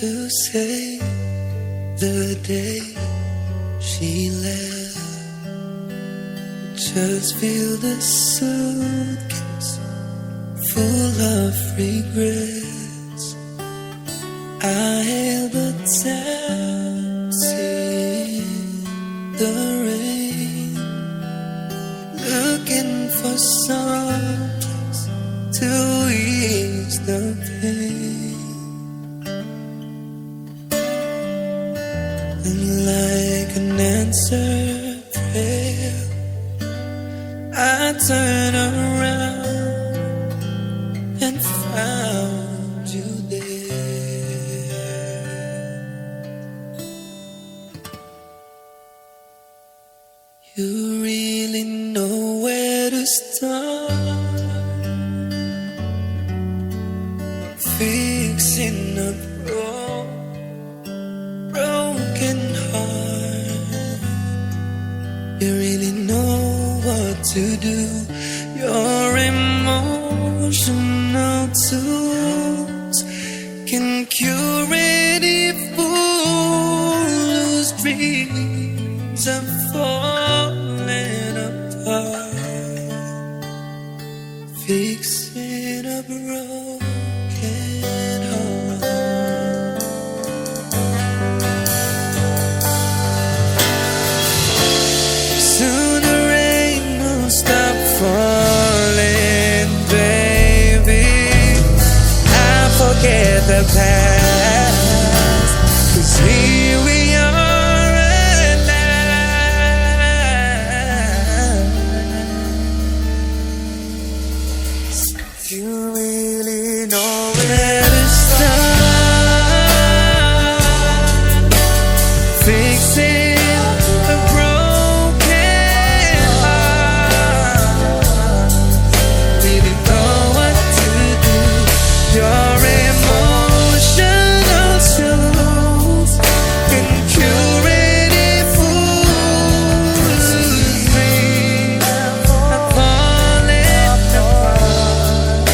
to say the day she left. Just feel the suitcase full of regrets. I hailed the taxi in the rain, looking for some place to ease the pain. And like an answered prayer, I turn around and found you there. You really know where to start, fixing a broken heart. You really know what to do. Your emotional tools can cure any fool whose dreams are falling apart, fixing a broken heart. Soon the rain will stop falling, baby. I forget the past, 'cause here we are alive. You really know where to start, fixing a broken heart. Really know what to do. Your emotional tools can cure any fool's dreams are falling apart,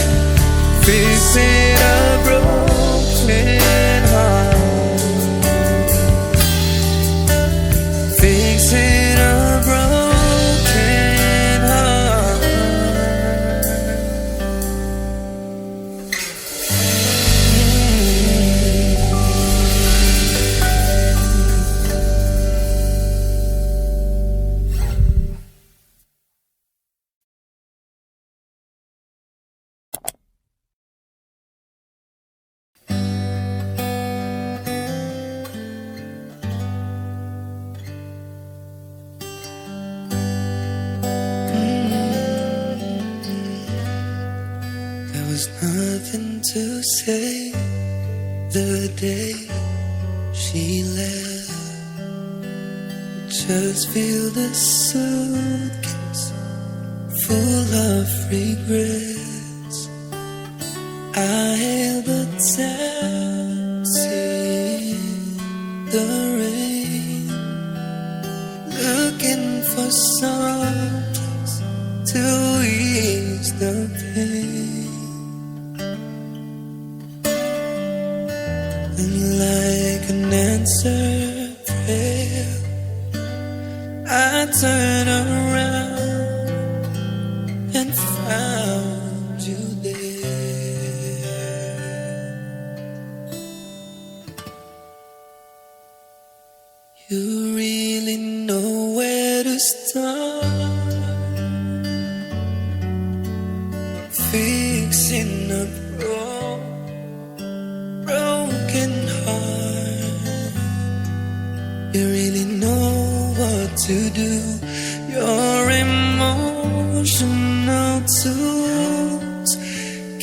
fixing a broken heart, fixing a broken heart. There was nothing to say the day she left. Just feel the suitcase full of regrets. I hailed the taxi in the rain, looking for some place to ease the pain. And like an answered prayer, I turn around and found you there. You really know where to start, fixing a broken heart. You really know what to do. Your emotional tools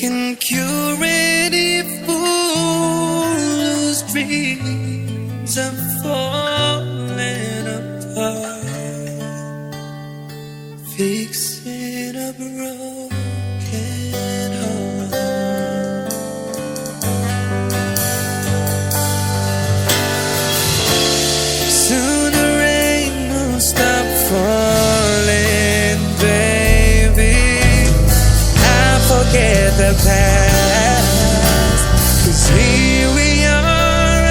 can cure any fool whose dreams are falling apart, fixing a broken heart. Soon the rain will stop falling, baby. I forget the past, 'cause here we are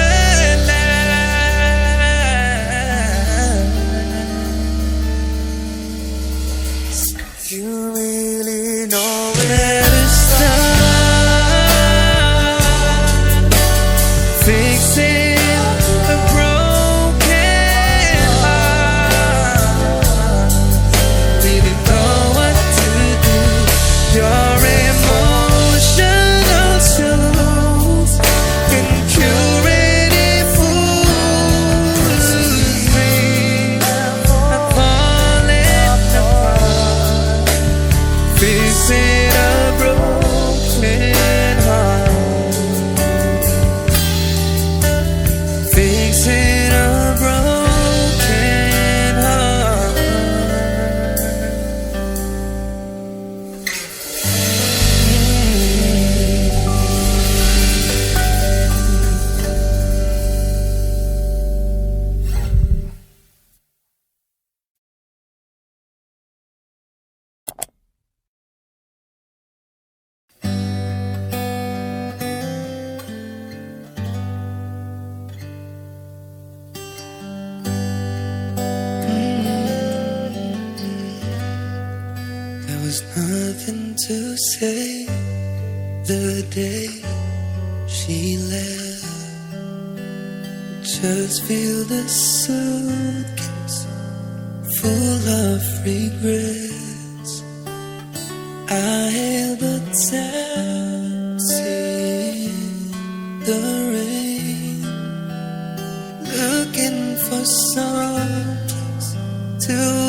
nothing to say the day she left. Just feel the suitcase full of regrets. I hailed a taxi in the rain, looking for some place to